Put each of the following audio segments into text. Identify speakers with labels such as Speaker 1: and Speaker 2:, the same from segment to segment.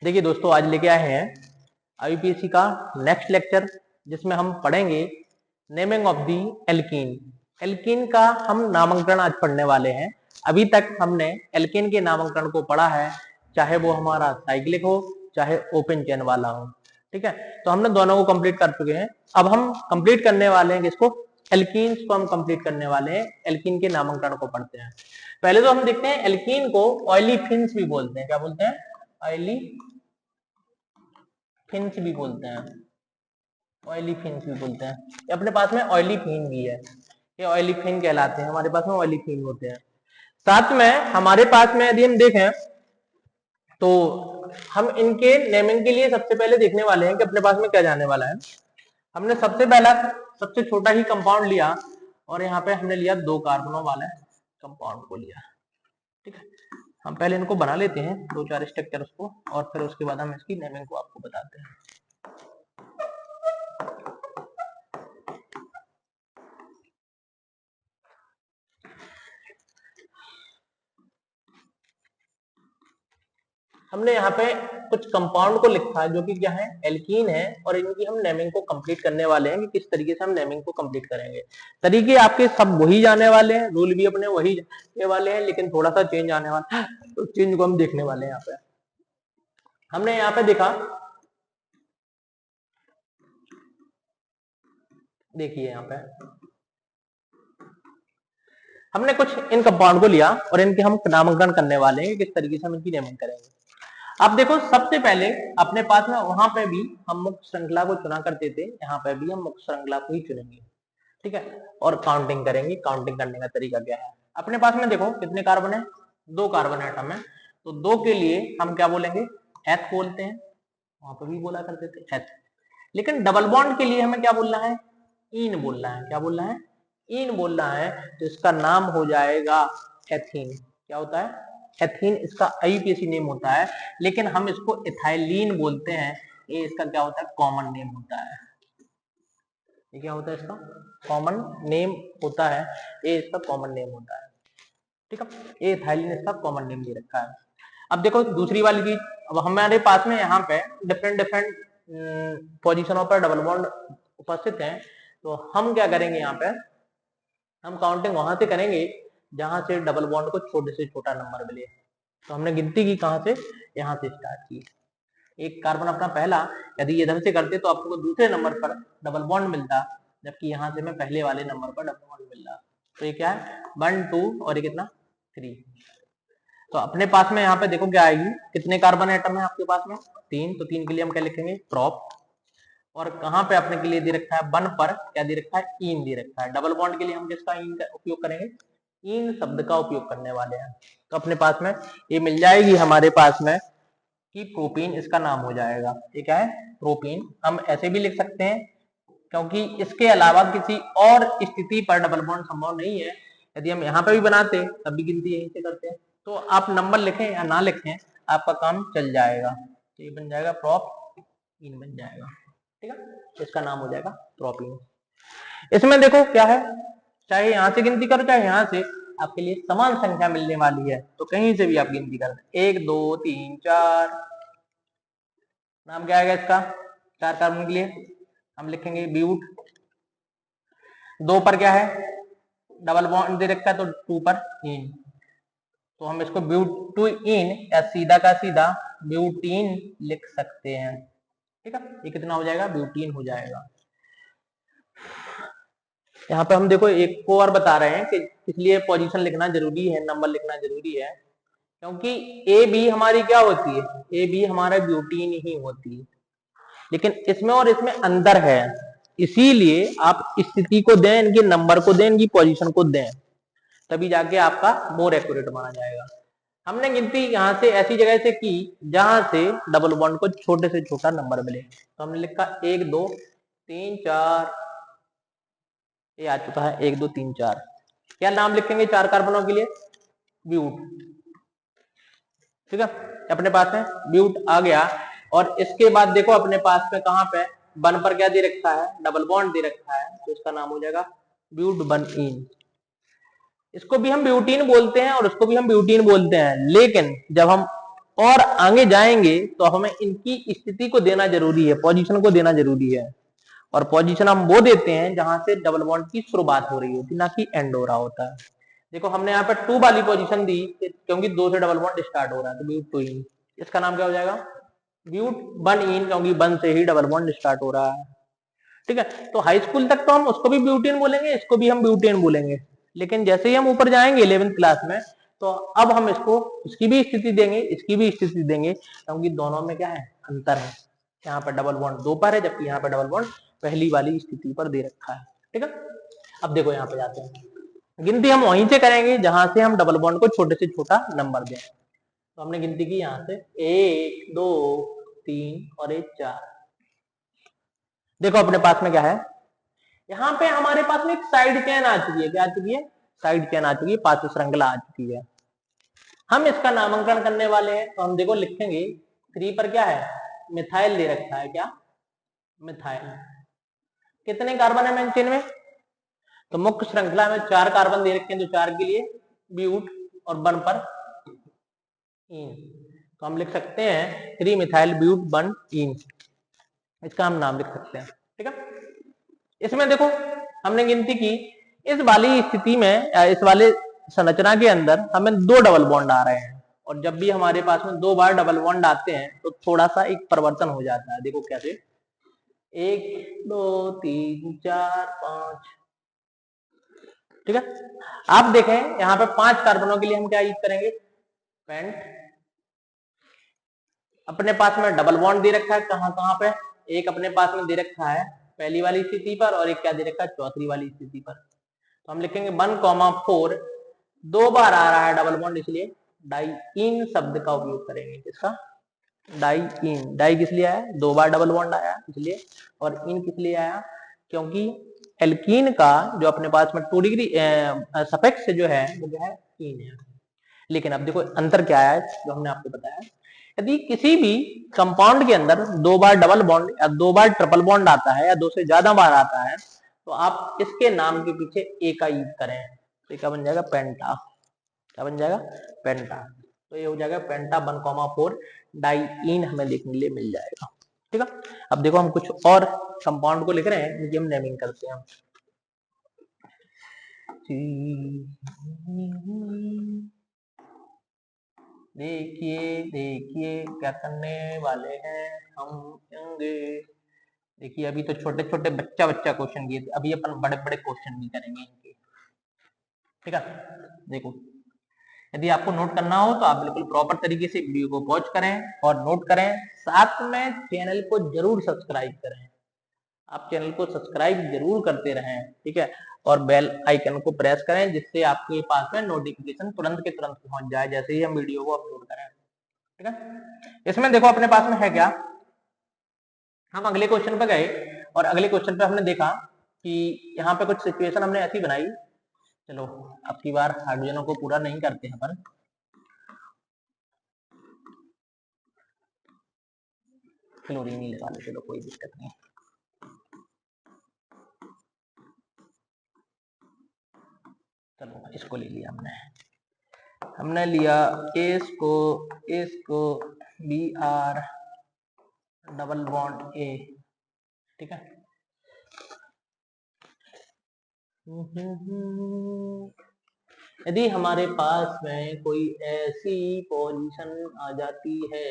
Speaker 1: देखिए दोस्तों, आज लेके आए हैं आईयूपीएससी का नेक्स्ट लेक्चर, जिसमें हम पढ़ेंगे naming of the alkene. Alkene का हम नामकरण आज पढ़ने वाले हैं। अभी तक हमने एल्कीन के नामकरण को पढ़ा है, चाहे वो हमारा साइक्लिक हो चाहे ओपन चेन वाला हो। ठीक है, तो हमने दोनों को कंप्लीट कर चुके हैं। अब हम कंप्लीट करने वाले हैं किसको? एल्कीन्स को हम कंप्लीट करने वाले हैं। एल्कीन के नामकरण को पढ़ते हैं। पहले तो हम देखते हैं, एल्कीन को ऑयली फिन्स भी बोलते हैं। क्या बोलते हैं? ऑयली फिन्स भी बोलते हैं। ऑयली फिन्स भी बोलते हैं। ये अपने पास में ऑयली फिन भी है, ये ऑयली फिन कहलाते हैं। हमारे पास में ऑयली फिन होते हैं। साथ में हमारे पास में यदि हम देखें तो हम इनके नेमिंग के लिए सबसे पहले देखने वाले हैं कि अपने पास में क्या जाने वाला है। हमने सबसे पहला सबसे छोटा ही कंपाउंड लिया और यहाँ पे हमने लिया 2 कार्बनों वाले कंपाउंड को लिया। ठीक है, हम पहले इनको बना लेते हैं 2-4 स्ट्रक्चर्स को, और फिर उसके बाद हम इसकी नेमिंग को आपको बताते हैं। हमने यहाँ पे कुछ कंपाउंड को लिखा है जो कि क्या है, एल्कीन है, और इनकी हम नेमिंग को कंप्लीट करने वाले हैं कि किस तरीके से हम नेमिंग को कंप्लीट करेंगे। तरीके आपके सब वही जाने वाले हैं, रूल भी अपने वही जाने वाले हैं, लेकिन थोड़ा सा चेंज आने वाला है, तो चेंज को हम देखने वाले हैं। यहाँ पे हमने यहाँ पे देखा, देखिए यहाँ पे हमने कुछ इन कंपाउंड को लिया और इनके हम नामकरण करने वाले हैं, किस तरीके से हम इनकी नेमिंग करेंगे। अब देखो, सबसे पहले अपने पास में वहां पे भी हम मुक्त श्रृंखला को चुना करते थे, यहाँ पे भी हम मुक्त श्रृंखला को ही चुनेंगे। ठीक है, और काउंटिंग करेंगे। काउंटिंग करने का तरीका क्या है? अपने पास में देखो कितने कार्बन है, 2 कार्बन एटम है, तो 2 के लिए हम क्या बोलेंगे? एथ बोलते हैं। वहां पर भी बोला करते थे एथ। लेकिन डबल बॉन्ड के लिए हमें क्या बोलना है? इन बोलना है। क्या बोलना है? इन बोलना है। तो इसका नाम हो जाएगा एथीन। क्या होता है? एथीन इसका आईयूपीएसी नेम होता है, लेकिन हम इसको इथाइलिन बोलते हैं। ये इसका क्या होता है? कॉमन नेम होता है। ये क्या होता है? इसका कॉमन नेम होता है। ये इसका कॉमन नेम होता है। ठीक है, ये इथाइलिन इसका कॉमन नेम दे रखा है। अब देखो दूसरी वाली चीज, अब हमारे पास में यहाँ पे डिफरेंट डिफरेंट पोजिशनों पर डबल बॉन्ड उपस्थित हैं, तो हम क्या करेंगे? यहाँ पे हम काउंटिंग वहां से करेंगे जहां से डबल बॉन्ड को छोटे से छोटा नंबर मिले। तो हमने गिनती की कहां से? यहाँ से स्टार्ट की। एक कार्बन अपना पहला, यदि इधर से करते तो आपको दूसरे नंबर पर डबल बॉन्ड मिलता, जबकि यहाँ से मैं पहले वाले नंबर पर डबल बॉन्ड मिल रहा। तो ये क्या है? 1 2 और ये कितना? 3। तो अपने पास में यहाँ पे देखो क्या आएगी, कितने कार्बन एटम है आपके पास में? 3। तो 3 के लिए हम क्या लिखेंगे? प्रॉप। और कहाँ पे अपने के लिए दे रखा है? 1 पर क्या दे रखा है? इन दे रखा है। डबल बॉन्ड के लिए हम किसका इन का उपयोग करेंगे? इन शब्द का उपयोग करने वाले हैं। तो अपने पास में ये मिल जाएगी हमारे पास में कि प्रोपीन इसका नाम हो जाएगा। ये क्या है? प्रोपीन। हम ऐसे भी लिख सकते हैं, क्योंकि इसके अलावा किसी और स्थिति पर डबल बॉन्ड संभव नहीं है। यदि हम यहाँ पे भी बनाते तब भी गिनती यहीं से करते हैं। तो आप नंबर लिखें या ना लिखें, आपका काम चल जाएगा। तो ये बन जाएगा प्रोपीन बन जाएगा। ठीक है, इसका नाम हो जाएगा प्रोपीन। इसमें देखो क्या है, चाहे यहाँ से गिनती करो चाहे यहाँ से, आपके लिए समान संख्या मिलने वाली है। तो कहीं से भी आप गिनती कर 1 2 3 4। नाम क्या आएगा इसका? 4 कार्बन के लिए हम लिखेंगे ब्यूट। 2 पर क्या है? डबल बॉन्ड दे रखा है, तो 2 पर इन। तो हम इसको ब्यूटीन या सीधा का सीधा ब्यूटीन लिख सकते हैं। ठीक है, ये कितना हो जाएगा? ब्यूटीन हो जाएगा। यहाँ पे हम देखो एक को और बता रहे हैं कि इसलिए पोजीशन लिखना जरूरी है, नंबर लिखना जरूरी है, क्योंकि ए बी हमारी क्या होती है? ए बी हमारा ब्यूटीन ही होती है, लेकिन इसमें और इसमें अंदर है। इसीलिए आप स्थिति को दें, इनके नंबर को दें, इनकी पोजीशन को दें, तभी जाके आपका मोर एक्यूरेट माना जाएगा। हमने गिनती यहाँ से ऐसी जगह से की जहां से डबल बॉन्ड को छोटे से छोटा नंबर मिले। तो हमने लिखा 1 2 3 4। ये आ चुका है 1 2 3 4। क्या नाम लिखेंगे 4 कार्बनों के लिए? ब्यूट। ठीक है, अपने पास में ब्यूट आ गया। और इसके बाद देखो अपने पास में कहां पे 1 पर क्या दे रखा है? डबल बॉन्ड दे रखा है, तो इसका नाम हो जाएगा ब्यूट 1 इन। इसको भी हम ब्यूटीन बोलते हैं और उसको भी हम ब्यूटीन बोलते हैं, लेकिन जब हम और आगे जाएंगे तो हमें इनकी स्थिति को देना जरूरी है, पोजीशन को देना जरूरी है। और पोजीशन हम वो देते हैं जहां से डबल बॉन्ड की शुरुआत हो रही होती, ना कि एंड हो रहा होता है। देखो हमने यहाँ पे 2 वाली पोजीशन दी क्योंकि 2 से डबल बॉन्ड स्टार्ट हो रहा है, तो ब्यूट 2 इन, इसका नाम क्या हो जाएगा, ब्यूट 1 इन, क्योंकि 1 से ही डबल बॉन्ड स्टार्ट हो रहा है। ठीक है, तो हाई स्कूल तक तो हम उसको भी ब्यूटेन बोलेंगे, इसको भी हम ब्यूटेन बोलेंगे, लेकिन जैसे ही हम ऊपर जाएंगे 11th क्लास में तो अब हम इसको इसकी भी स्थिति देंगे, इसकी भी स्थिति देंगे, क्योंकि दोनों में क्या है, अंतर है। यहाँ पर डबल बॉन्ड 2 पर है, जबकि यहाँ पर डबल बॉन्ड पहली वाली स्थिति पर दे रखा है। ठीक है, अब देखो यहाँ पे जाते हैं, गिनती हम वहीं से करेंगे जहां से हम डबल बॉन्ड को छोटे से छोटा नंबर दें। तो हमने गिनती की यहाँ से 1 2 3 और 1 4। देखो अपने पास में क्या है, यहाँ पे हमारे पास में एक साइड चेन आ चुकी है, क्या आ चुकी है, साइड चेन आ चुकी है, 5 श्रृंखला आ चुकी है। हम इसका नामांकन करने वाले हैं, तो हम देखो लिखेंगे 3 पर क्या है, मिथाइल दे रखा है, क्या, मिथाइल। कितने कार्बन है मेन चेन में, तो मुख्य श्रृंखला में 4 कार्बन दे रखे हैं, तो 4 के लिए ब्यूट और 1 पर इन, तो हम लिख सकते हैं 3 मिथाइल ब्यूट 1 इन, इसका हम नाम लिख सकते हैं। ठीक है, इसमें देखो हमने गिनती की, इस वाली स्थिति में, इस वाले संरचना के अंदर हमें 2 डबल बॉन्ड आ रहे हैं, और जब भी हमारे पास में 2 बार डबल बॉन्ड आते हैं तो थोड़ा सा एक परिवर्तन हो जाता है। देखो कैसे, 1 2 3 4 5। ठीक है, आप देखें यहाँ पे 5 कार्बनों के लिए हम क्या यूज करेंगे, पेंट। अपने पास में डबल बॉन्ड दे रखा है, कहां कहां पे, एक अपने पास में दे रखा है पहली वाली स्थिति पर, और एक क्या दे रखा है, चौथी वाली स्थिति पर। तो हम लिखेंगे 1,4, 2 बार आ रहा है डबल बॉन्ड, इसलिए डाइईन शब्द का उपयोग करेंगे। किसका, डाइईन। डाई किस लिए आया, 2 बार डबल बॉन्ड आया इसलिए, और इन किस लिए आया, क्योंकि एल्कीन का जो अपने पास में 2 डिग्री सफिक्स जो है वो क्या है, इन है। लेकिन अब देखो अंतर क्या है, जो हमने आपको बताया, यदि किसी भी कंपाउंड के अंदर 2 बार डबल बॉन्ड या 2 बार ट्रिपल बॉन्ड आता है, या 2 से ज्यादा बार आता है, तो आप इसके नाम के पीछे ए का यूज करें, तो क्या बन जाएगा, पेंटा। क्या बन जाएगा, पेंटा। तो ये हो जाएगा पेंटा 1,4 डाइईन, हमें देखने के लिए मिल जाएगा। ठीक है, अब देखो हम कुछ और कंपाउंड को लिख रहे हैं, जिनकी हम नेमिंग करते हैं। देखिए देखिए क्या करने वाले हैं हम, देखिए अभी तो छोटे छोटे बच्चा क्वेश्चन किए थे, अभी अपन बड़े बड़े क्वेश्चन भी करेंगे इनके। ठीक है, देखो यदि आपको नोट करना हो तो आप बिल्कुल प्रॉपर तरीके से वीडियो को पॉज करें और नोट करें, साथ में चैनल को जरूर सब्सक्राइब करें। आप चैनल को सब्सक्राइब जरूर करते रहें, ठीक है, और बेल आइकन को प्रेस करें, जिससे आपके पास में नोटिफिकेशन तुरंत के तुरंत पहुंच जाए जैसे ही हम वीडियो को अपलोड करें। ठीक है, इसमें देखो अपने पास में है क्या, हम अगले क्वेश्चन पे गए, और अगले क्वेश्चन पे हमने देखा कि यहाँ पे कुछ सिचुएशन हमने ऐसी बनाई। चलो अब की बार हाइड्रोजनों को पूरा नहीं करते हैं अपन, क्लोरीन ही लगा ले, चलो कोई दिक्कत नहीं। चलो इसको ले लिया हमने लिया इसको बी आर डबल बॉन्ड ए। ठीक है, यदि हमारे पास में कोई ऐसी पोजीशन आ जाती है,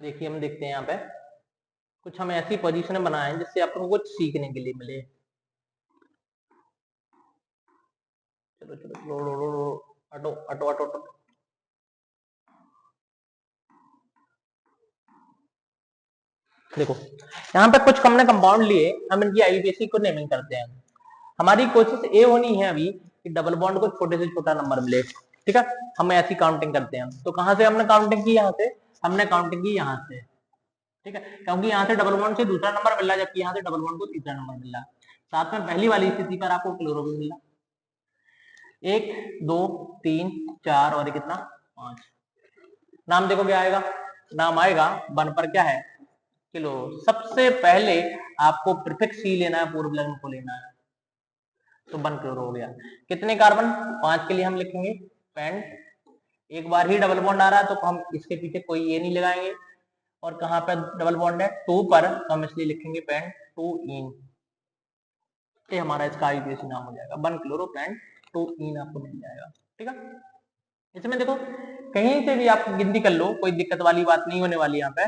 Speaker 1: देखिए हम देखते हैं यहाँ पे कुछ हम ऐसी पोजीशन बनाए जिससे आपको कुछ सीखने के लिए मिले। चलो चलो रो रो रो हटो हटो हटो हटो। देखो यहाँ पे कुछ हमने कंपाउंड लिए, हम इनकी आईयूपीएसी को नेमिंग करते हैं। हमारी कोशिश ये होनी है अभी कि डबल बॉन्ड को छोटे से छोटा नंबर मिले। ठीक है, हम ऐसी काउंटिंग करते हैं, तो कहां से हमने काउंटिंग की, यहाँ से हमने काउंटिंग की यहाँ से। ठीक है, क्योंकि यहाँ से डबल बॉन्ड से दूसरा नंबर मिल रहा है, जबकि यहाँ से डबल बॉन्ड को तीसरा नंबर मिल रहा है। साथ में पहली वाली स्थिति पर आपको क्लोरो भी मिला। 1 2 3 4 और कितना 5। नाम देखो क्या आएगा, नाम आएगा वन पर क्या है क्लोरो। सबसे पहले आपको प्रीफिक्स ही लेना है, पूर्व लग्न को लेना है, तो वन क्लोरो हो गया। कितने कार्बन, 5 के लिए हम लिखेंगे पेंट। एक बार ही डबल बॉन्ड आ रहा है तो हम इसके पीछे कोई ये नहीं लगाएंगे। और कहां पर डबल बॉन्ड है 2 पर, तो हम इसलिए लिखेंगे पेंट 2 इन। ये हमारा इसका आईपीएसी नाम हो जाएगा, वन क्लोरो पेंट 2 इन आपको मिल जाएगा। ठीक है, इसमें देखो कहीं से भी आप गिनती कर लो, कोई दिक्कत वाली बात नहीं होने वाली। यहाँ पे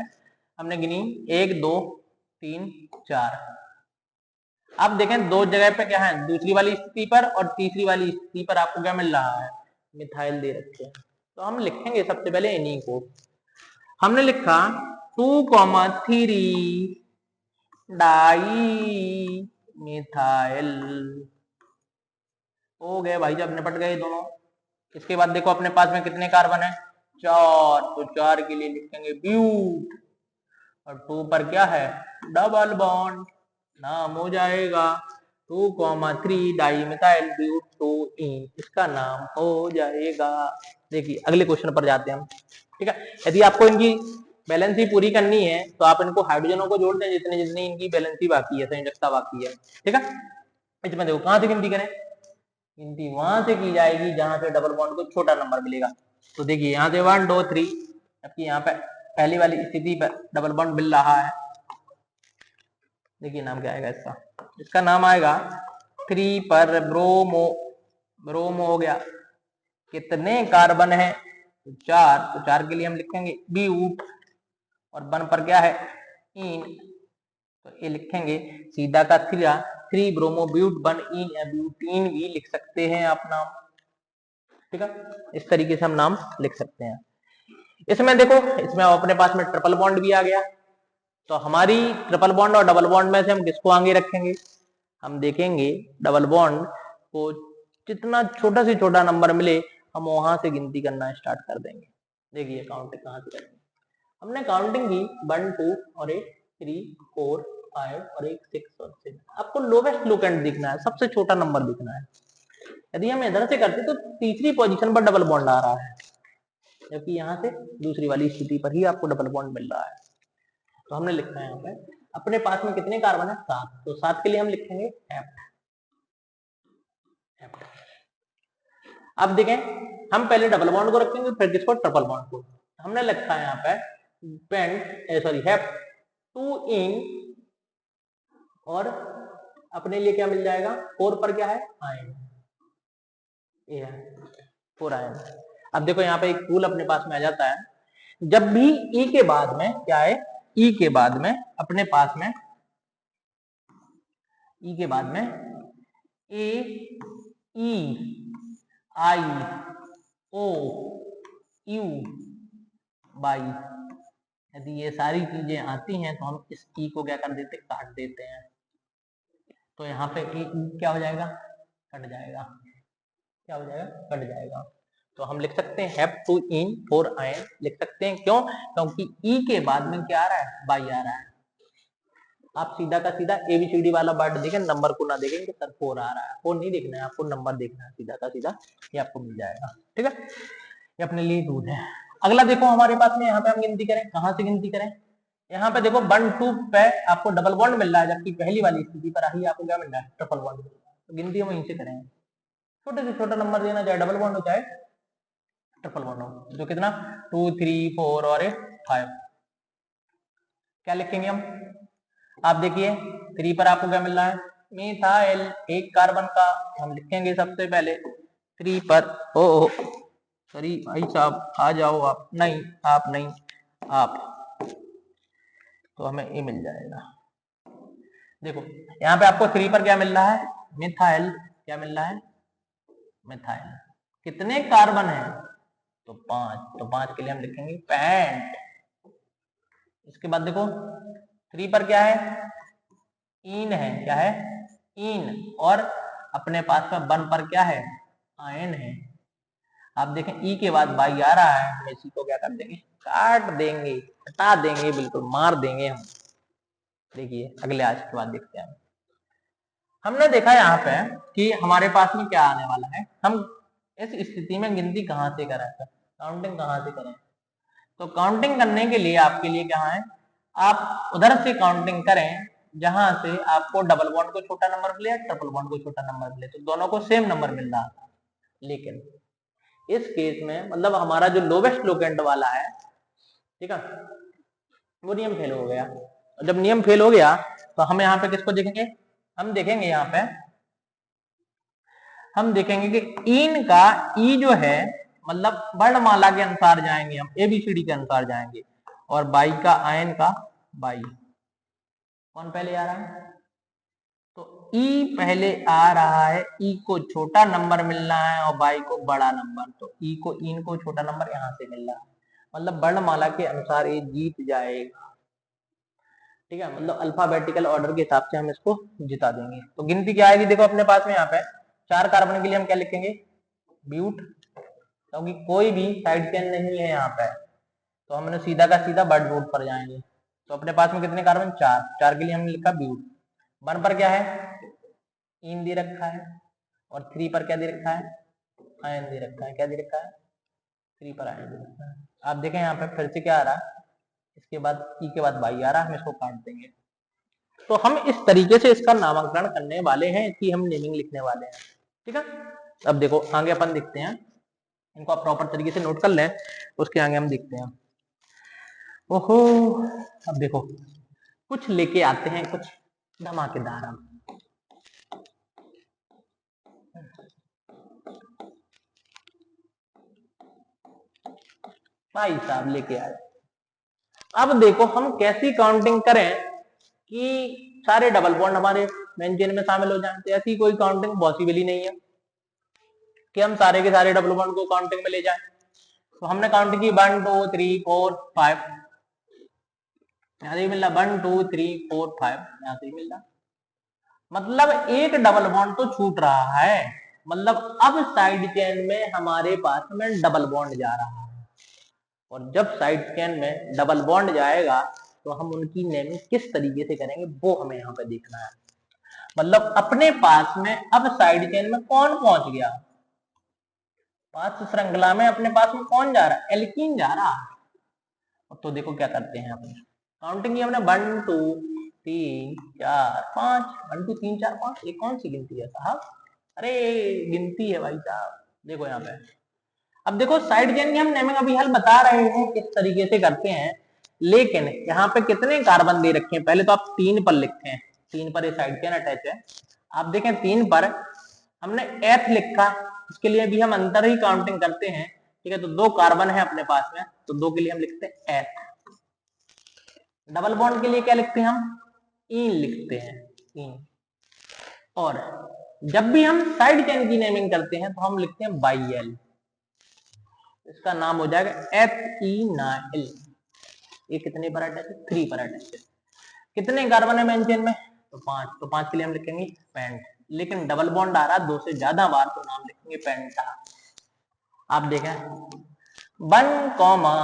Speaker 1: हमने गिनी 1 2 3 4। आप देखें दो जगह पे क्या है, दूसरी वाली स्थिति पर और तीसरी वाली स्थिति पर आपको क्या मिल रहा है, मिथाइल दे रखे हैं। तो हम लिखेंगे सबसे पहले इन्हीं को। हमने लिखा 2,3 डाई मिथाइल हो गए भाई, जब निपट गए दोनों। इसके बाद देखो अपने पास में कितने कार्बन है 4, तो 4 के लिए लिखेंगे ब्यूट और 2 पर क्या है डबल बॉन्ड, नाम हो जाएगा 2,3 डाई मिथाइल ब्यूट 2 इन, इसका नाम हो जाएगा। देखिए अगले क्वेश्चन पर जाते हैं हम। ठीक है, यदि आपको इनकी बैलेंसी पूरी करनी है तो आप इनको हाइड्रोजनों को जोड़ दें जितने जितनी इनकी बैलेंसी बाकी है, संयोजकता बाकी है। ठीक है, इसमें देखो कहां से गिनती करें, गिनती वहां से की जाएगी जहां पे डबल बॉन्ड को छोटा नंबर मिलेगा। तो देखिए यहाँ से 1 2 3, जबकि यहाँ पे पहली वाली स्थिति पर डबल बॉन्ड मिल रहा है। देखिए नाम क्या आएगा इसका, इसका नाम आएगा 3 पर ब्रोमो, ब्रोमो हो गया। कितने कार्बन है 4, तो 4 के लिए हम लिखेंगे ब्यूट और 1 पर क्या है इन, तो ये लिखेंगे सीधा का 3 ब्रोमो ब्यूट 1 इन या ब्यूटीन भी लिख सकते हैं आप नाम। ठीक है, इस तरीके से हम नाम लिख सकते हैं। इसमें देखो इसमें अपने पास में ट्रिपल बॉन्ड भी आ गया, तो हमारी ट्रिपल बॉन्ड और डबल बॉन्ड में से हम किसको आगे रखेंगे, हम देखेंगे डबल बॉन्ड को जितना छोटा से छोटा नंबर मिले हम वहां से गिनती करना स्टार्ट कर देंगे। देखिए काउंटिंग कहां से करेंगे, हमने काउंटिंग की 1 2 और एक 3 4 5 और एक 6 और 6। आपको लोवेस्ट लोकेंट दिखना है, सबसे छोटा नंबर दिखना है। यदि हम इधर से करते तो तीसरी पोजीशन पर डबल बॉन्ड आ रहा है, जबकि यहाँ से दूसरी वाली स्थिति पर ही आपको डबल बॉन्ड मिल रहा है। तो हमने लिखना है यहाँ पे अपने पास में कितने कार्बन है 7, तो 7 के लिए हम लिखेंगे एफ। अब देखें हम पहले डबल बॉन्ड को रखेंगे फिर किसको ट्रिपल बॉन्ड को। हमने लिखा है यहाँ पे पेंट सॉरी हेप 2 इन और अपने लिए क्या मिल जाएगा 4 पर क्या है आयन, ये है 4 आयन। अब देखो यहाँ पे एक रूल अपने पास में आ जाता है, जब भी ई के बाद में क्या है, ई के बाद में अपने पास में ई के बाद में ए ई आई ओ यू बाई, यदि ये सारी चीजें आती हैं तो हम इस ई को क्या कर देते काट देते हैं, तो यहाँ पे ई क्या हो जाएगा कट जाएगा, क्या हो जाएगा कट जाएगा। तो हम लिख सकते हैं हैव टू इन 4 आयन लिख सकते हैं, क्यों, क्योंकि ई के बाद में क्या आ रहा है बाई आ रहा है। आप सीधा का सीधा एबीसीडी वाला वर्ड देखें, नंबर को ना देखें कि सर 4 आ रहा है, 4 नहीं देखना है आपको, नंबर देखना है सीधा का सीधा, ये आपको मिल जाएगा। ठीक है, ये अपने लिए रूल है। अगला देखो हमारे पास में यहाँ पे हम गिनती करें, कहां से गिनती करें, यहाँ पे देखो 1 2 पे आपको डबल बॉन्ड मिल रहा है, जबकि पहली वाली स्थिति पर ही आपको क्या मिल रहा है ट्रिपल बॉन्ड मिल रहा है। तो गिनती हम वहीं से करेंगे, छोटे से छोटा नंबर देना, चाहे डबल बॉन्ड हो चाहे ट्रिपल बॉन्ड हो। जो कितना 2 3 4 और 5, क्या लिखेंगे हम, आप देखिए 3 पर आपको क्या मिल रहा है मिथाइल, एक कार्बन का हम लिखेंगे सबसे पहले 3 पर। ओ सॉरी भाई साहब आ जाओ आप, नहीं आप नहीं आप, तो हमें ये मिल जाएगा। देखो यहाँ पे आपको 3 पर क्या मिल रहा है मिथाइल, क्या मिल रहा है मिथाइल। कितने कार्बन है तो 5, तो 5 के लिए हम लिखेंगे पेंट। इसके बाद देखो 3 पर क्या है इन है, क्या है इन, और अपने पास में 1 पर क्या है आयन है। आप देखें ई के बाद बाई आ रहा है, हम इसी को क्या कर देंगे काट देंगे, हटा देंगे, बिल्कुल मार देंगे हम। देखिए अगले आज के बाद देखते हैं। हमने देखा यहाँ पे कि हमारे पास में क्या आने वाला है, हम इस स्थिति में गिनती कहाँ से करें, काउंटिंग कहाँ से करें। तो काउंटिंग करने के लिए आपके लिए क्या है, आप उधर से काउंटिंग करें जहां से आपको डबल बॉन्ड को छोटा नंबर मिले या ट्रिपल बॉन्ड को छोटा नंबर मिले, तो दोनों को सेम नंबर मिल रहा था। लेकिन इस केस में मतलब हमारा जो लोवेस्ट लोकेंट वाला है, ठीक है, वो नियम फेल हो गया। और जब नियम फेल हो गया तो हम यहाँ पे किसको देखेंगे, हम देखेंगे यहाँ पे, हम देखेंगे कि इन का ई जो है मतलब वर्णमाला के अनुसार जाएंगे, हम एबीसीडी के अनुसार जाएंगे, और बाई का आयन का बाई कौन पहले आ रहा है, तो ई पहले आ रहा है, ई को छोटा नंबर मिलना है और बाई को बड़ा नंबर, तो ई को इन को छोटा नंबर यहां से मिल रहा है, मतलब वर्णमाला के अनुसार ये जीत जाएगा। ठीक है, मतलब अल्फाबेटिकल ऑर्डर के हिसाब से हम इसको जिता देंगे। तो गिनती क्या आएगी, देखो अपने पास में यहाँ पे 4 कार्बन के लिए हम क्या लिखेंगे, ब्यूट, क्योंकि कोई भी साइड चेन नहीं है यहाँ पे, तो हमने सीधा का सीधा बर्ड रूट पर जाएंगे। तो अपने पास में कितने कार्बन, 4, 4 के लिए हमने लिखा ब्यूट। 1 पर क्या है, इन दे रखा है, और 3 पर क्या दे रखा है, आयन दे रखा है। क्या दे रखा है, 3 पर आयन दे रखा है। आप देखें यहाँ पे फिर से क्या आ रहा है, इसके बाद ई के बाद बाई आ रहा है, हम इसको काट देंगे। तो हम इस तरीके से इसका नामकरण करने वाले हैं, इसकी हम नेमिंग लिखने वाले हैं। ठीक है, अब देखो आगे अपन देखते हैं, इनको आप प्रॉपर तरीके से नोट कर लें, उसके आगे हम देखते हैं। ओहो, अब देखो कुछ लेके आते हैं, कुछ धमाकेदार हम। भाई साहब लेके आए। अब देखो हम कैसी काउंटिंग करें कि सारे डबल बॉन्ड हमारे मेन चेन में शामिल हो जाएं। तो ऐसी कोई काउंटिंग पॉसिबल ही नहीं है कि हम सारे के सारे डबल बॉन्ड को काउंटिंग में ले जाएं। तो हमने काउंट की 1 2 3 4 5, यहां से मिल रहा 1 2 3 4 5, यहां से मिल रहा, मतलब एक डबल बॉन्ड तो छूट रहा है, मतलब अब साइड चेन में हमारे पास में डबल बॉन्ड जा रहा है, और जब साइड चेन में डबल बॉन्ड जाएगा तो हम उनकी नेमिंग किस तरीके से करेंगे वो हमें यहाँ पे देखना है। मतलब अपने पास में अब साइड चेन में कौन पहुंच गया, 5 श्रृंखला में अपने पास में कौन जा रहा है, एल्कीन जा रहा है। तो देखो क्या करते हैं, अपने काउंटिंग की हमने 1 2 3 4 5, 1 2 3 4 5, ये कौन सी गिनती है साहब, अरे गिनती है भाई साहब। देखो यहाँ पे, अब देखो साइड चेन की हम नेमिंग अभी हल बता रहे हैं किस तरीके से करते हैं, लेकिन यहाँ पे कितने कार्बन दे रखे हैं, पहले तो आप 3 पर लिखते हैं, 3 पर ये साइड चेन अटैच है। आप देखें 3 पर हमने एथ लिखा, इसके लिए भी हम अंतर ही काउंटिंग करते हैं। ठीक है, तो 2 कार्बन है अपने पास में, तो 2 के लिए हम लिखते हैं एथ। डबल बॉन्ड के लिए क्या लिखते हैं हम, इन लिखते हैं, इन। और जब भी हम साइड चेन की नेमिंग करते हैं तो हम लिखते हैं बाई एल, इसका नाम हो जाएगा एथीनाइल। ये कितने पर अटैच है, 3 पर अटैच है। कितने कार्बन है मेन चेन में, तो 5, तो 5 के लिए हम लिखेंगे पेंट। लेकिन डबल बॉन्ड आ रहा 2 से ज्यादा बार, तो नाम लिखेंगे पेंटा। आप देखें 1 कॉमा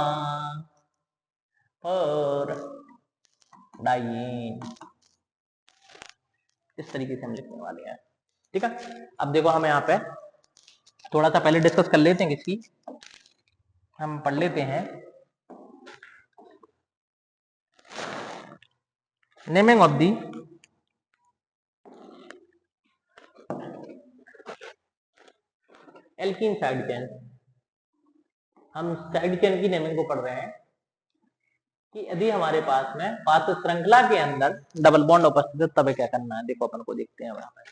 Speaker 1: 4 डाइईन, इस तरीके से हम लिखने वाले हैं। ठीक है, अब देखो हम यहाँ पे थोड़ा सा पहले डिस्कस कर लेते हैं किसकी, हम पढ़ लेते हैं naming of the alkene side chain. हम साइड चेन की नेमिंग को पढ़ रहे हैं कि यदि हमारे पास में 5 श्रृंखला के अंदर डबल बॉन्ड उपस्थित है तब क्या करना है। देखो अपन को देखते हैं यहाँ पे,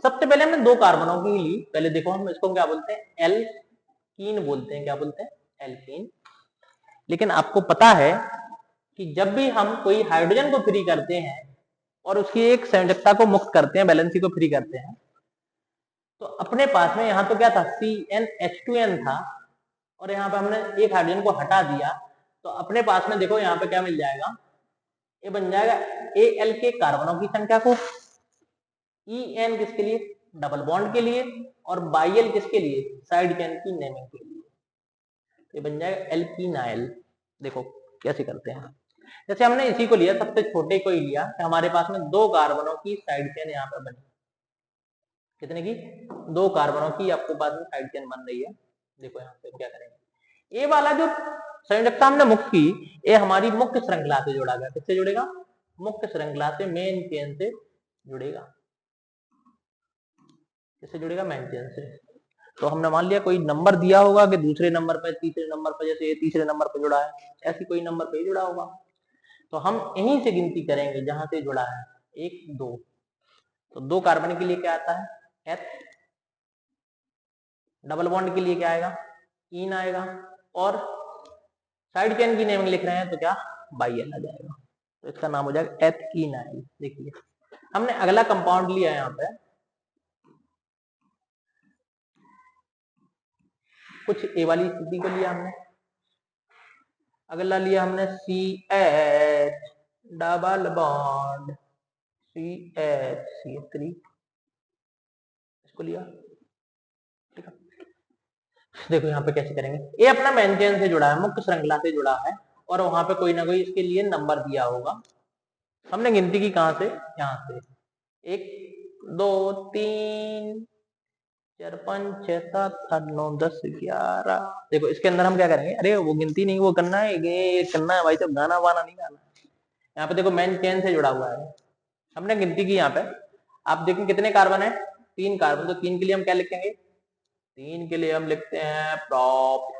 Speaker 1: सबसे पहले हमने 2 कार्बनों की ली, पहले देखो हम इसको क्या बोलते हैं, एल्कीन बोलते हैं। क्या बोलते हैं, एल्कीन। लेकिन आपको पता है कि जब भी हम कोई हाइड्रोजन को फ्री करते हैं और उसकी एक संयोजकता को मुक्त करते हैं, वैलेंसी को फ्री करते हैं, तो अपने पास में यहाँ तो क्या था, CnH2n था, और यहाँ पे हमने एक हाइड्रोजन को हटा दिया, तो अपने पास में देखो यहाँ पे क्या मिल जाएगा, ये बन जाएगा Al के कार्बनों की संख्या को, En किसके लिए, डबल बॉन्ड के लिए, और Bl किसके लिए, साइड चेन की नेमिंग के लिए। ये बन जाएगा एल्कीनाइल। देखो कैसे करते हैं, जैसे हमने इसी को लिया, सबसे छोटे को ही लिया, तो हमारे पास में 2 कार्बनों की साइड चेन यहाँ पे बनी, कितने की, 2 कार्बनों की आपको बाद में साइड चेन बन रही है। देखो यहाँ पे क्या करेंगे, ये वाला जो संयोजकता हमने मुक्त की, ये हमारी मुख्य श्रृंखला से जोड़ा गया। किससे जुड़ेगा, मुख्य श्रृंखला से, मेन चेन से जुड़ेगा। किससे जुड़ेगा, मेन चेन से। तो हमने मान लिया कोई नंबर दिया होगा कि दूसरे नंबर पर, तीसरे नंबर पर, जैसे ये तीसरे नंबर पर जुड़ा है, ऐसी कोई नंबर पे जुड़ा होगा। तो हम यहीं से गिनती करेंगे जहां से जुड़ा है, 1 2। तो 2 कार्बन के लिए क्या आता है, एथ। डबल बॉन्ड के लिए क्या आएगा, इन आएगा। और साइड चेन की नेमिंग लिख रहे हैं तो क्या, बाई एल आ जाएगा। तो इसका नाम हो जाएगा एथीनाइल। देखिए हमने अगला कंपाउंड लिया है यहाँ पे, कुछ ए वाली स्थिति को लिया हमने। अगला लिया हमने CH डबल बॉन्ड CH3, इसको लिया। ठीक है, देखो यहाँ पे कैसे करेंगे, ये अपना मेन चेन से जुड़ा है, मुख्य श्रृंखला से जुड़ा है, और वहां पे कोई ना कोई इसके लिए नंबर दिया होगा। हमने गिनती की कहां से, यहाँ से 1 2 3 4 5 6 7 8 9 10 11। देखो इसके अंदर हम क्या करेंगे, अरे वो गिनती नहीं, वो करना है, ये करना है भाई साहब, गाना वाना नहीं गाना। यहाँ पे देखो मेन चेन से जुड़ा हुआ है, हमने गिनती की यहाँ पे। आप देखें कितने कार्बन है, 3 कार्बन। तो 3 के लिए हम क्या लिखेंगे, 3 के लिए हम लिखते हैं प्रॉप।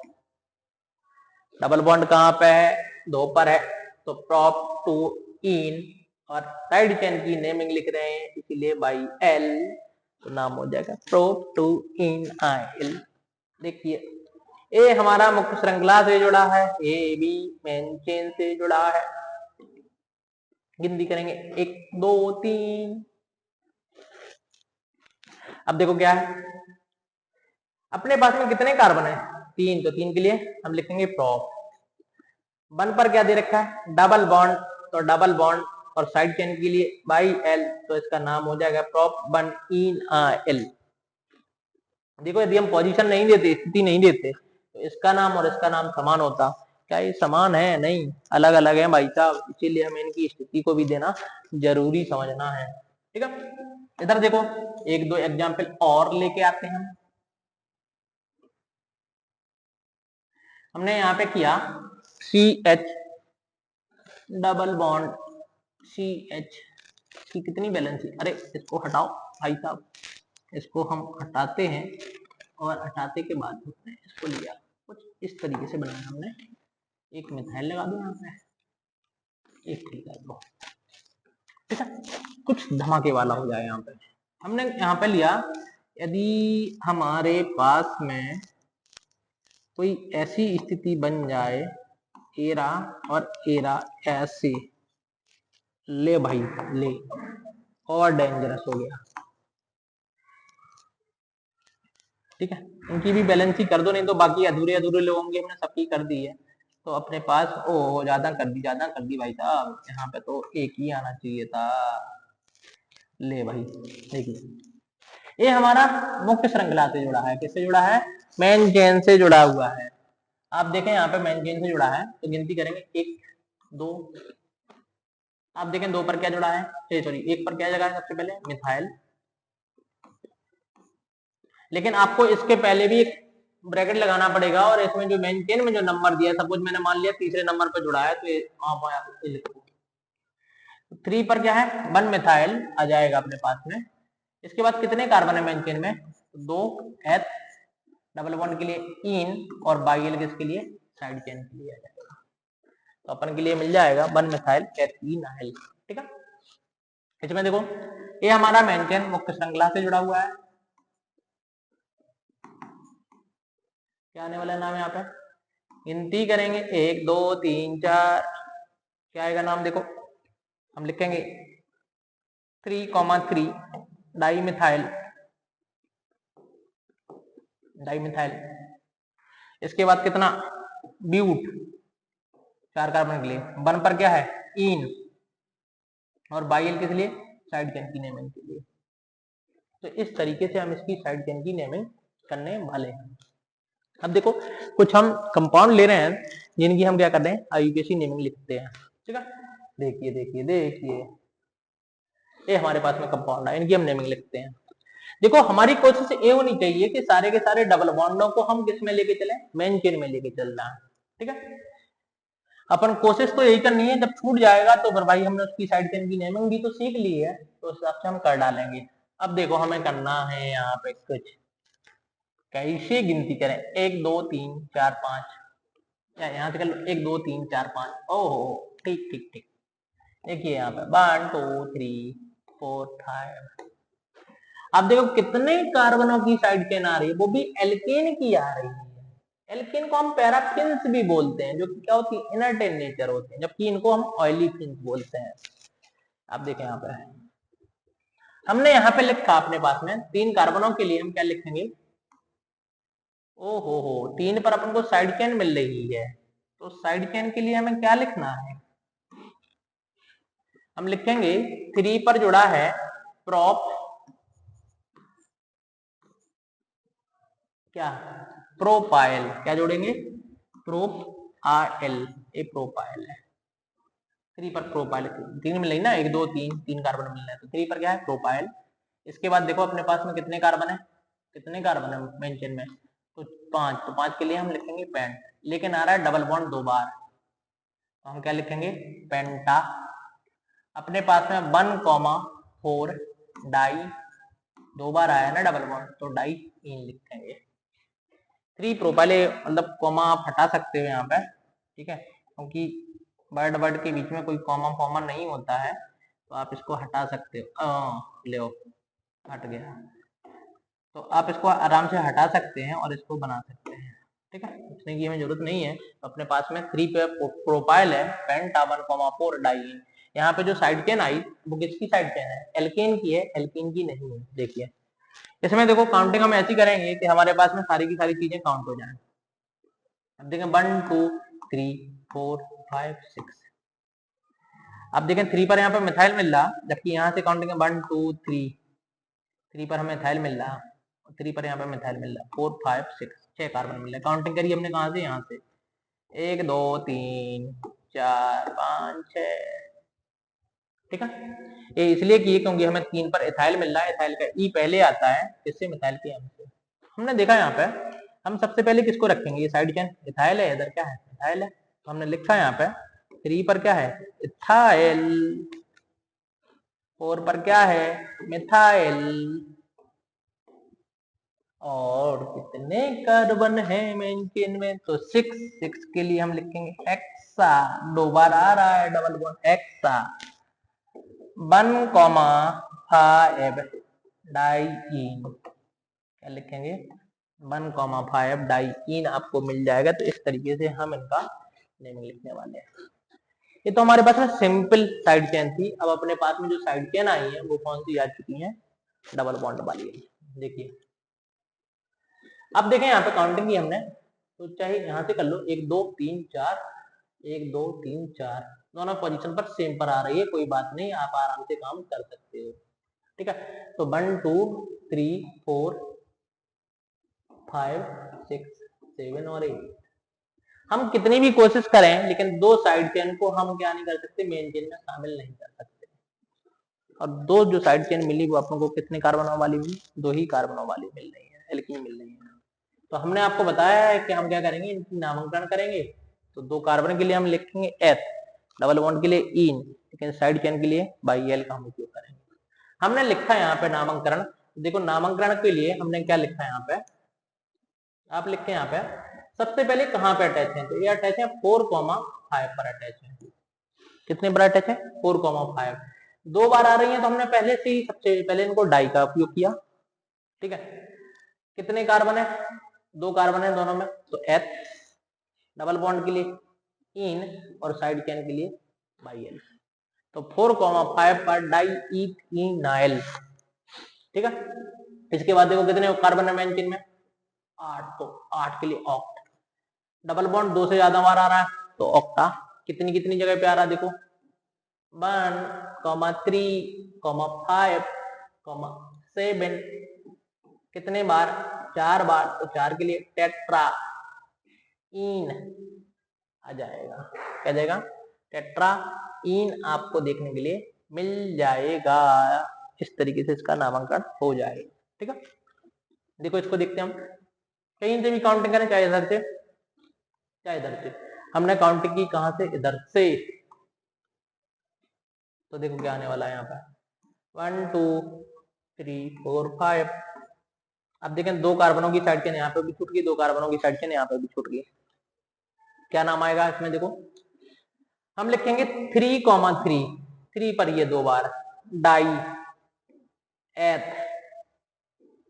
Speaker 1: डबल बॉन्ड कहाँ पे है, 2 पर है, तो प्रॉप टू इन। और साइड चेन की नेमिंग लिख रहे हैं इसीलिए बाई एल, तो नाम हो जाएगा प्रोप टू इन आइल। देखिए ए हमारा मुख्य श्रृंखला से जुड़ा है, ए बी मेन चेन से जुड़ा है। गिनती करेंगे 1 2 3। अब देखो क्या है, अपने पास में कितने कार्बन है, 3। तो 3 के लिए हम लिखेंगे प्रॉप। 1 पर क्या दे रखा है, डबल बॉन्ड, तो डबल बॉन्ड और साइड चेन के लिए बाई एल, तो इसका नाम हो जाएगा प्रॉप 1 इन एल। देखो यदि हम पोजीशन नहीं देते, स्थिति नहीं देते, तो इसका नाम और इसका नाम समान होता। क्या ये समान है, नहीं, अलग अलग है भाई साहब, इसीलिए हमें इनकी स्थिति को भी देना जरूरी समझना है। ठीक है, इधर देखो 1 2 एग्जाम्पल और लेके आते हैं। हमने यहाँ पे किया CH डबल बॉन्ड CH की कितनी बैलेंस है, अरे इसको हटाओ भाई साहब, इसको हम हटाते हैं, और हटाने के बाद हमने इसको लिया, कुछ इस तरीके से बनाया हमने। एक मिथाइल लगा दो यहाँ पे, एक ठीक है, दो, ठीक है, कुछ धमाके वाला हो जाए। यहाँ पे हमने यहाँ पे लिया, यदि हमारे पास में कोई ऐसी स्थिति बन जाए, एरा और एरा ऐसे, ले भाई ले, और डेंजरस हो गया। ठीक है, इनकी भी बैलेंसिंग कर दो, नहीं तो बाकी अधूरे अधूरे लोगों की हमने सबकी कर दी है। तो अपने पास ओ ज्यादा कर दी भाई साहब, यहाँ पे तो एक ही आना चाहिए था। ले भाई देखिए, ये हमारा मुख्य श्रृंखला से जुड़ा है, किससे जुड़ा है, मेन चेन से जुड़ा हुआ है। आप देखें यहाँ पे मेन चेन से जुड़ा है, तो गिनती करेंगे 1 2। आप देखें 2 पर क्या जुड़ा है, सॉरी 1 पर क्या जगह है, सबसे पहले मिथाइल। लेकिन आपको इसके पहले भी एक ब्रैकेट लगाना पड़ेगा, और इसमें जो मेन चेन में जो नंबर दिया है, सपोज मैंने मान लिया तीसरे नंबर पर जुड़ा है, तो आप लिखो 3 पर क्या है, 1 मिथाइल आ जाएगा अपने पास में। इसके बाद कितने कार्बन है मेन चेन में, 2 एथ, डबल बॉन्ड के लिए इन, और बाइल किसके लिए, साइड चेन के लिए आ जाएगा। तो अपन के लिए मिल जाएगा 1 मिथाइल एथीनाइल। ठीक है, इसमें देखो ये हमारा मेन चेन मुख्य श्रृंखला से जुड़ा हुआ है। क्या आने वाला नाम यहाँ पे, गिनती करेंगे 1 2 3 4, क्या आएगा नाम, देखो हम लिखेंगे 3,3 डाई मिथाइल, डाई मिथाइल। इसके बाद कितना, ब्यूट, 4 कार्बन के लिए, 1 पर क्या है, इन, और बाइल किस लिए, साइड चेन की नेमिंग के लिए। तो इस तरीके से हम इसकी साइड चेन की नेमिंग करने वाले हैं। अब देखो कुछ हम कंपाउंड ले रहे हैं जिनकी हम क्या कर रहे हैं, IUPAC नेमिंग लिखते हैं। ठीक है, देखिए देखिए देखिए, ये हमारे पास में कंपाउंड है, इनकी हम नेमिंग लिखते हैं। देखो हमारी कोशिश ये होनी चाहिए कि सारे के सारे डबल बॉन्डों को हम किस में लेके चले, मेन चेन में लेके चलना है। ठीक है, अपन कोशिश तो यही करनी है, जब छूट जाएगा तो फिर भाई हमने उसकी साइड चेन की नेमिंग भी तो सीख ली है, तो उस हिसाब से हम कर डालेंगे। अब देखो हमें करना है यहाँ पे कुछ, कैसे गिनती करें, 1 2 3 4 5, या यहाँ से कर लो 1 2 3 4 5। ओहो ठीक ठीक ठीक, देखिए यहाँ पे 1 2 3 4 5। अब देखो कितने कार्बनों की साइड चेन आ रही है, वो भी एल्केन की आ रही है। एल्केन को हम पैराफिन्स भी बोलते हैं, जो कि क्या होती है, इनर्ट इन नेचर होते हैं, जबकि इनको हम ऑयली फिन्स बोलते हैं। अब देखें यहाँ पे हमने यहाँ पे लिखा अपने पास में 3 कार्बनों के लिए हम क्या लिखेंगे, ओ हो 3 पर अपन को साइड चेन मिल रही है, तो साइड चेन के लिए हमें क्या लिखना है, हम लिखेंगे 3 पर जुड़ा है प्रोप, क्या प्रोपाइल, क्या जोड़ेंगे प्रोपाइल, ए प्रोपाइल है। 3 पर प्रोपाइल, 3 मिल रही ना, 1 2 3 कार्बन मिल रहे हैं, तो 3 पर क्या है प्रोपाइल। इसके बाद देखो अपने पास में कितने कार्बन है, कितने कार्बन है मेन चेन में, तो 5, तो 5 के लिए हम लिखेंगे पेंट, लेकिन आ रहा है डबल बॉन्ड 2 बार, तो हम क्या लिखेंगे पेंटा। अपने पास में 1 4 डाई, 2 बार आया ना डबल बॉन्ड, तो डाई इन लिखेंगे। 3 प्रोपाइल, मतलब कॉमा आप हटा सकते हो यहाँ पे, ठीक है, क्योंकि वर्ड वर्ड के बीच में कोई कॉमा फॉमा नहीं होता है, तो आप इसको हटा सकते हो। ले हट गया, तो आप इसको आराम से हटा सकते हैं और इसको बना सकते हैं। ठीक है, इसने की हमें जरूरत नहीं है। तो अपने पास में 3 पे प्रोपाइल है, पेंटा 1 4 डाई। यहाँ पे जो साइड चेन आई वो किसकी साइड चेन है, एल्केन की है, एल्केन की नहीं है। देखिए इसमें देखो काउंटिंग हम ऐसी करेंगे कि हमारे पास में सारी की सारी चीजें काउंट हो जाए। अब देखें 1 2 3 4 5 6। अब देखें 3 पर यहाँ पे मिथाइल मिल रहा, जबकि यहाँ से काउंटिंग है 1 2 3, 3 पर हमें मिथाइल मिल रहा, 3 पर यहाँ पे मिथाइल मिल रहा, 4 5 6, 6 कार्बन मिल रहे। काउंटिंग करी हमने कहाँ से, यहाँ से 1 2 3 4 5 6। ठीक है, ये इसलिए किए क्योंकि हमें 3 पर इथाइल मिल रहा है, इथाइल का ई पहले आता है, इससे मिथाइल के एम से। हमने देखा यहाँ पे हम सबसे पहले किसको रखेंगे, ये साइड चेन इथाइल है, इधर क्या है इथाइल है, तो हमने लिखा यहाँ पे 3 पर क्या है इथाइल, 4 पर क्या है मिथाइल, और कितने कार्बन है मेन चेन में, तो 6, 6 के लिए हम लिखेंगे हेक्सा, 2 बार आ रहा है डबल बॉन्ड हेक्सा। 1 5 डाइईन, क्या लिखेंगे 1 5 डाइईन आपको मिल जाएगा। तो इस तरीके से हम इनका नेमिंग लिखने वाले हैं। ये तो हमारे पास में सिंपल साइड चेन थी। अब अपने पास में जो साइड चेन आई है वो कौन सी आ चुकी है, डबल बॉन्ड वाली है। देखिए अब देखें यहाँ पे काउंटिंग की हमने, तो चाहे यहाँ से कर लो 1 2 3 4, 1 2 3 4, दोनों पोजीशन पर सेम पर आ रही है, कोई बात नहीं, आप आराम से काम कर सकते हो। ठीक है, तो 1 2 3 4 5 6 7 और 8, हम कितनी भी कोशिश करें लेकिन 2 साइड चेन को हम क्या नहीं कर सकते, मेन चेन में शामिल नहीं कर सकते। और 2 जो साइड चेन मिली वो अपन को कितने कार्बनों वाली मिली, 2 ही कार्बनों वाली मिल रही है, एल्कीन मिल रही है। तो हमने आपको बताया है कि हम क्या करेंगे, इनकी नामकरण करेंगे। तो 2 कार्बन के लिए हम लिखेंगे एथ, डबल बॉन्ड के लिए इन, लेकिन साइड चेन के लिए बाई एल का हम उपयोग करेंगे। हमने लिखा है यहाँ पे नामकरण, देखो नामकरण के लिए हमने क्या लिखा है यहाँ पे, आप लिखते हैं यहाँ पे सबसे पहले कहाँ पे अटैच है, तो ये अटैच है 4 5 पर अटैच है। कितने पर अटैच है 4 5, 2 बार आ रही है, तो हमने पहले से ही सबसे पहले इनको डाई का उपयोग किया। ठीक है, कितने कार्बन है 2 कार्बन है दोनों में, तो एथ, डबल बॉन्ड के लिए इन, और साइड चेन के लिए बाई एल, तो 4 5 पर डाई इथेनाइल। ठीक है, इसके बाद देखो कितने कार्बन है मेन चेन में 8, तो 8 के लिए ऑक्ट, डबल बॉन्ड 2 से ज्यादा बार आ रहा है तो ऑक्टा। कितनी कितनी जगह पे आ रहा है देखो 1 3 5 7, कितने बार 4 बार, तो 4 के लिए टेट्रा इन आ जाएगा, क्या जाएगा टेट्रा इन आपको देखने के लिए मिल जाएगा। इस तरीके से इसका नामांकन हो जाएगा। ठीक है, देखो इसको देखते हैं हम, कहीं से भी काउंटिंग करें, चाहे इधर से चाहे इधर से। हमने काउंटिंग की कहां से, इधर से, तो देखो क्या आने वाला है यहाँ पे 1 2 3 4 5। अब देखें दो कार्बनों की साइड चेन यहाँ पे भी छूट गई, दो कार्बनों की साइड चेन यहाँ पे भी छूट गई। क्या नाम आएगा इसमें, देखो हम लिखेंगे 3,3, 3 पर ये दो बार, डाई एथ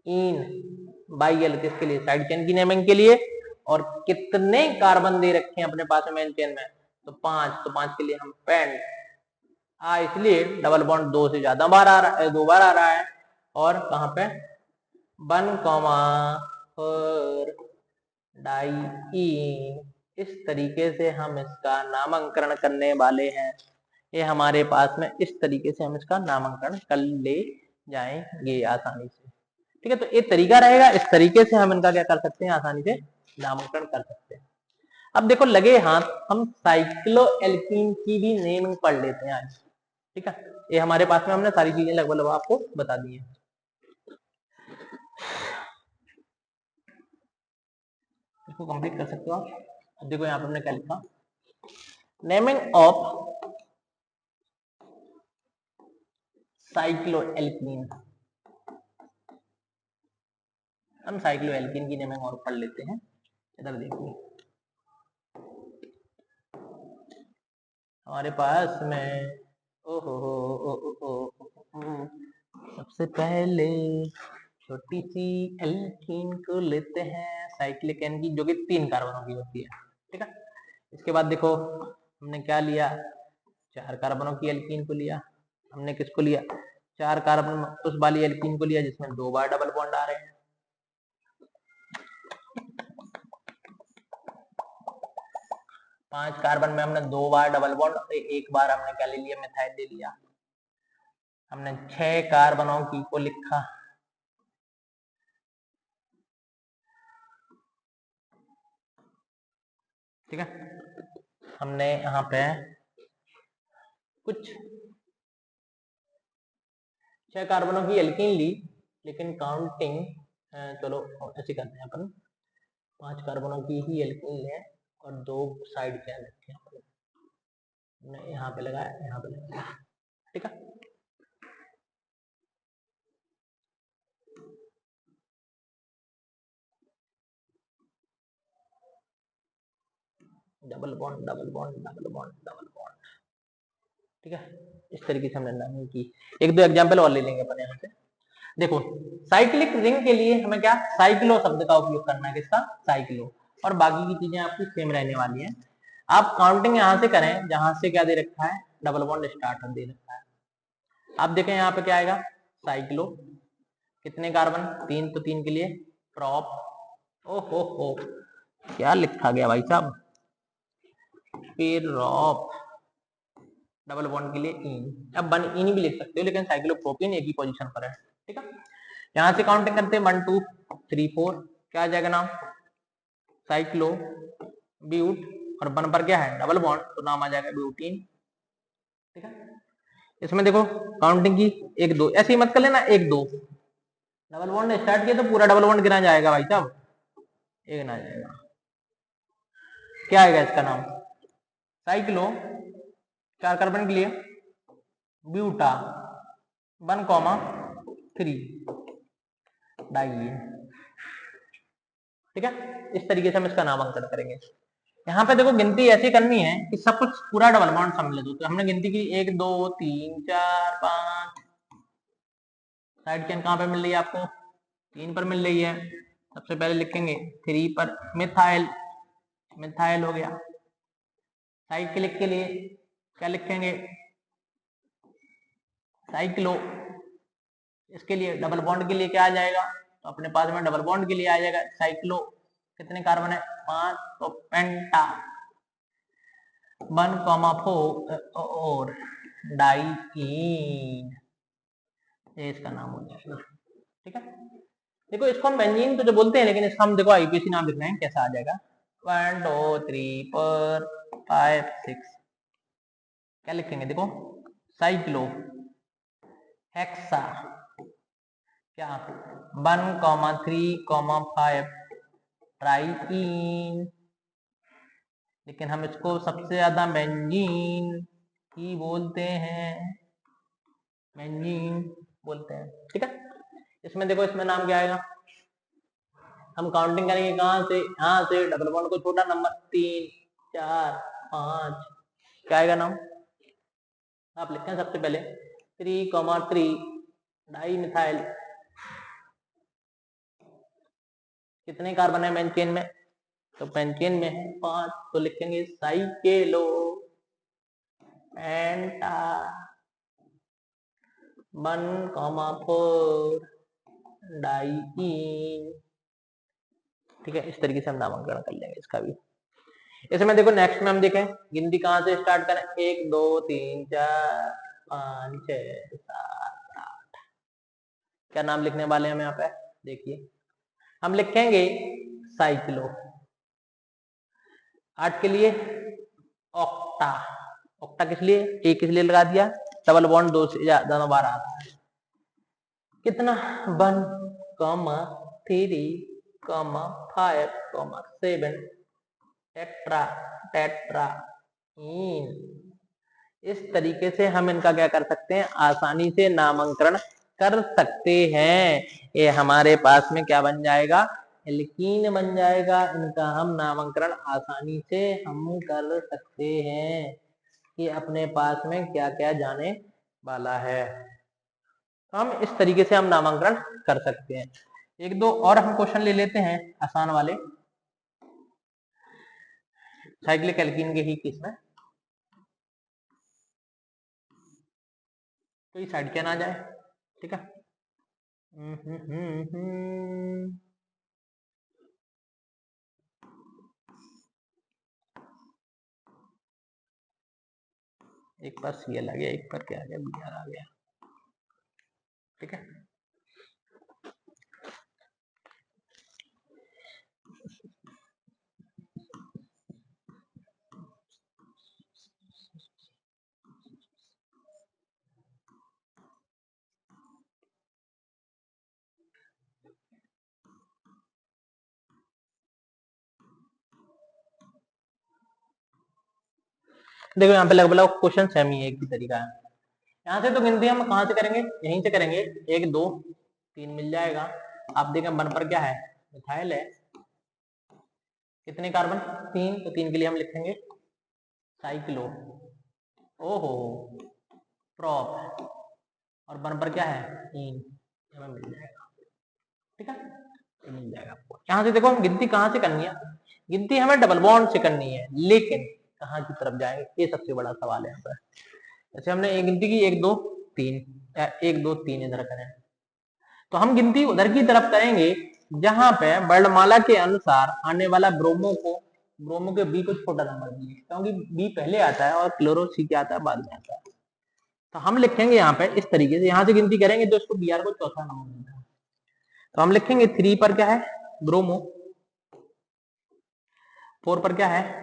Speaker 1: इन बाई एल, किसके लिए, साइड चेन की नेमिंग के लिए। और कितने कार्बन दे रखे हैं अपने पास में मेन चेन में, तो 5, तो 5 के लिए हम पेंट इसलिए डबल बॉन्ड 2 से ज्यादा बार आ रहा है, 2 बार आ रहा है। और कहां पे 1,4 डाई। इस तरीके से हम इसका नामकरण करने वाले हैं। ये हमारे पास में इस तरीके से हम इसका नामकरण कर ले जाएंगे आसानी से। ठीक है, तो एक तरीका रहेगा, इस तरीके से हम इनका क्या कर सकते हैं, आसानी से नामकरण कर सकते हैं। अब देखो लगे हाथ, हम साइक्लोएल्कीन की भी नेमिंग पढ़ लेते हैं आज। ठीक है, ये हमारे पास में हमने सारी चीजें लगभग आपको बता दी है। इसको कंप्लीट कर सकते हो आप। अब देखो यहाँ पे हमने क्या लिखा, नेमिंग ऑफ साइक्लोएल्कीन। हम साइक्लोएल्कीन की नेमिंग और पढ़ लेते हैं। इधर देखिए हमारे पास में, सबसे पहले छोटी सी एल्कीन को लेते हैं, साइक्लिक एन की, जो कि 3 कार्बनों की होती है। ठीक है, इसके बाद देखो हमने क्या लिया, 4 कार्बनों की एल्कीन को लिया। हमने किसको लिया, 4 कार्बन उस वाली एल्कीन को लिया जिसमें 2 बार डबल बॉन्ड आ रहे हैं। 5 कार्बन में हमने 2 बार डबल बॉन्ड, एक बार हमने क्या ले लिया, मिथाइल ले लिया। हमने 6 कार्बनों की को लिखा, ठीक है। हमने यहाँ पे कुछ 6 कार्बनों की एल्कीन ली, लेकिन काउंटिंग, चलो ऐसे करते हैं अपन, 5 कार्बनों की ही एल्कीन लें और 2 साइड चेन रखें। हमने यहाँ पे लगाया, यहाँ पे लगाया, ठीक है। Double bond double bond double bond double bond, ठीक है। इस तरीके से हमने नामिंग की। एक दो एग्जांपल और ले लेंगे अपन यहाँ से। देखो साइक्लिक रिंग के लिए हमें क्या, साइक्लो शब्द का उपयोग करना है, किसका, साइक्लो। और बाकी की चीजें आपकी सेम रहने वाली हैं। आप काउंटिंग यहां से करें जहां से क्या दे रखा है, डबल बॉन्ड स्टार्ट दे रखा है। आप देखें यहाँ पे क्या आएगा, साइक्लो, कितने कार्बन, 3, तो 3 के लिए प्रॉप, ओ क्या लिखा गया भाई साहब, फिर रॉप, डबल बॉन्ड के लिए इन। अब वन इन भी लिख सकते हो, लेकिन साइक्लोप्रोपीन एक ही पोजीशन पर है, ठीक है। यहां से काउंटिंग करते हैं 1 2 3 4, क्या आ जाएगा नाम, साइक्लो ब्यूट, और वन पर क्या है, डबल बॉन्ड, तो नाम आ जाएगा ब्यूटीन, ठीक है। इसमें देखो काउंटिंग की 1 2, ऐसे ही मत कर लेना 1 2, डबल बॉन्ड स्टार्ट किया तो पूरा डबल बॉन्ड गिना जाएगा भाई साहब, ये गिना जाएगा। क्या आएगा इसका नाम, साइक्लो, 4 कार्बन के लिए ब्यूटा 1,3 डाइईन, ठीक है। इस तरीके से हम इसका नामांकन करेंगे। यहाँ पे देखो गिनती ऐसी करनी है कि सब कुछ पूरा डबल बॉन्ड सम्मिलित हो। तो हमने गिनती की 1 2 3 4 5, साइड चेन कहाँ पे मिल रही है आपको, 3 पर मिल रही है। सबसे पहले लिखेंगे 3 पर मिथाइल, मिथाइल हो गया। साइक्लिक के लिए क्या लिखेंगे, साइक्लो, इसके लिए डबल बॉन्ड के लिए क्या आ जाएगा, तो अपने पास में डबल बॉन्ड के लिए आ जाएगा साइक्लो, कितने कार्बन है 5, तो पेंटा 1,4 डाइईन, ये इसका नाम हो जाएगा, ठीक है। देखो इसको हम बेंजीन तो जो बोलते हैं, लेकिन इसका हम देखो आईपीसी नाम लिख रहे हैं, कैसा आ जाएगा 1 2 3 4 5 6, क्या लिखेंगे देखो, साइक्लो हेक्सा क्या 1,3,5 ट्राइईन, लेकिन हम इसको सबसे ज्यादा बेंजीन ही बोलते हैं, बेंजीन बोलते हैं। ठीक है, इसमें देखो इसमें नाम क्या आएगा, हम काउंटिंग करेंगे कहां से, यहां से डबल बॉन्ड को छोटा नंबर 3 4 5, क्या आएगा नाम, आप लिखते हैं सबसे पहले 3,3 डाई मिथाइल, कितने कार्बन है मेन चेन में, तो पेन चेन में है 5, तो लिखेंगे साइक्लो पेंटा 1,4 डाइईन। ठीक है, इस तरीके से हम नामांकन कर लेंगे इसका भी। इसमें देखो नेक्स्ट में हम देखें गिनती कहां से स्टार्ट करें, 1 2 3 4 5 6 7 8, क्या नाम लिखने वाले हैं हम यहाँ पे, देखिए हम लिखेंगे साइक्लो, 8 के लिए ऑक्टा, ऑक्टा किस लिए, एक किस लिए लगा दिया, डबल बॉन्ड 2 से ज्यादा बार आता है, कितना 1,3,5,7 टेट्रा टेट्राइन। इस तरीके से हम इनका क्या कर सकते हैं, आसानी से नामांकन कर सकते हैं। ये हमारे पास में क्या बन जाएगा, एल्कीन बन जाएगा। इनका हम नामांकन आसानी से हम कर सकते हैं कि अपने पास में क्या क्या जाने वाला है, तो हम इस तरीके से हम नामांकन कर सकते हैं। एक दो और हम क्वेश्चन ले लेते हैं आसान वाले, साइक्लिक एल्कीन के ही केस में, तो ये साइड क्या ना जाए। ठीक है, एक बार सीएल आ गया, एक बार क्या आ गया, बीआर आ गया। ठीक है, देखो यहाँ पे लगभग क्वेश्चन सेम ही है, एक ही तरीका है। यहाँ से तो गिनती हम कहाँ से करेंगे, यहीं से करेंगे, 1 2 3 मिल जाएगा। आप देखें वन पर क्या है, मिथाइल है, कितने कार्बन 3, तो 3 के लिए हम लिखेंगे साइक्लो, ओहो प्रॉप, और वन पर क्या है 3, हमें मिल जाएगा। ठीक है, ये मिल जाएगा आपको। यहाँ से देखो हम गिनती कहाँ से करनी है, गिनती हमें डबल बॉन्ड से करनी है, लेकिन कहाँ की तरफ जाएंगे, ये सबसे बड़ा सवाल है यहाँ पर। जैसे हमने एक गिनती की 1 2 3, 1 2 3 इधर करें, तो हम गिनती उधर की तरफ करेंगे जहां पे वर्णमाला के अनुसार आने वाला ब्रोमो के बी को छोटा नंबर दिए, क्योंकि बी पहले आता है और क्लोरो सी क्या आता है बाद में आता है। तो हम लिखेंगे यहाँ पे इस तरीके से, यहां से गिनती करेंगे तो इसको बी आर को चौथा नंबर मिलता है, तो हम लिखेंगे 3 पर क्या है ब्रोमो, 4 पर क्या है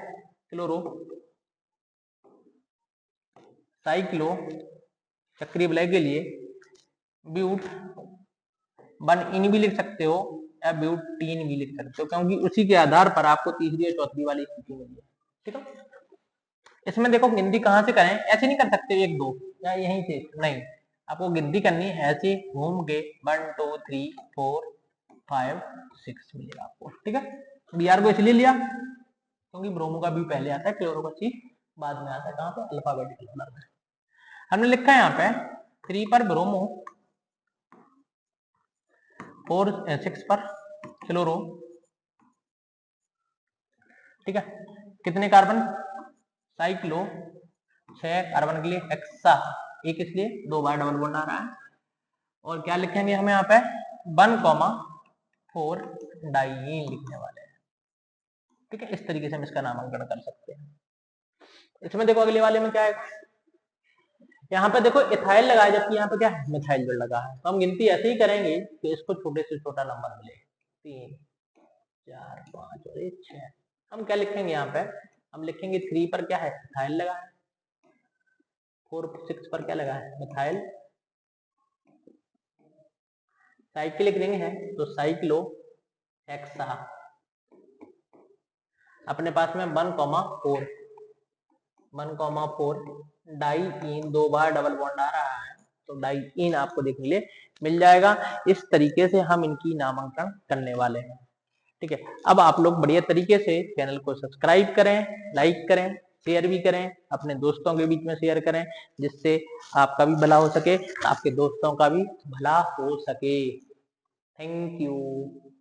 Speaker 1: क्लोरो, साइक्लो चक्रीय विलय के लिए ब्यूट 1 इन भी लिख सकते हो या ब्यूटीन भी लिख सकते हो, क्योंकि उसी के आधार पर आपको तीसरी और चौथी वाली स्थिति मिली है। ठीक है, इसमें देखो गिनती कहां से करें, ऐसे नहीं कर सकते 1 2 या यहीं से, नहीं, आपको गिनती करनी है ऐसे घूम के 1 2 3 4 5 6 मिलेगा आपको। ठीक है, बी आर को इसलिए लिया क्योंकि ब्रोमो का बी पहले आता है, क्लोरो का सी बाद में आता है, कहां पे अल्फाबेटिकल ऑर्डर में। हमने लिखा है यहाँ पे 3 पर ब्रोमो, 4 6 पर क्लोरो। ठीक है, कितने कार्बन साइक्लो, 6 कार्बन के लिए हेक्सा, एक इसलिए 2 बार डबल बॉन्ड आ रहा है, और क्या लिखेंगे हम यहाँ पे 1,4 डाइईन लिखने वाले हैं। ठीक है, इस तरीके से हम इसका नामांकन कर सकते हैं। इसमें देखो अगले वाले में क्या है, यहाँ पे देखो इथाइल लगा है, जबकि यहाँ पे क्या है मिथाइल जोड़ लगा है, तो हम गिनती ऐसे ही करेंगे कि इसको छोटे से छोटा नंबर मिले, 3 4 5 और 6। हम क्या लिखेंगे यहाँ पे, हम लिखेंगे 3 पर क्या है इथाइल लगा है, 4 6 पर क्या लगा है मिथाइल, साइक्लिक रिंग है तो साइक्लो हेक्सा। अपने पास में 1,4 डाई इन, 2 बार डबल बॉन्ड आ रहा है तो डाई इन आपको देखने लिए मिल जाएगा। इस तरीके से हम इनकी नामांकन करने वाले हैं। ठीक है, अब आप लोग बढ़िया तरीके से चैनल को सब्सक्राइब करें, लाइक करें, शेयर भी करें, अपने दोस्तों के बीच में शेयर करें, जिससे आपका भी भला हो सके, आपके दोस्तों का भी भला हो सके। Thank you.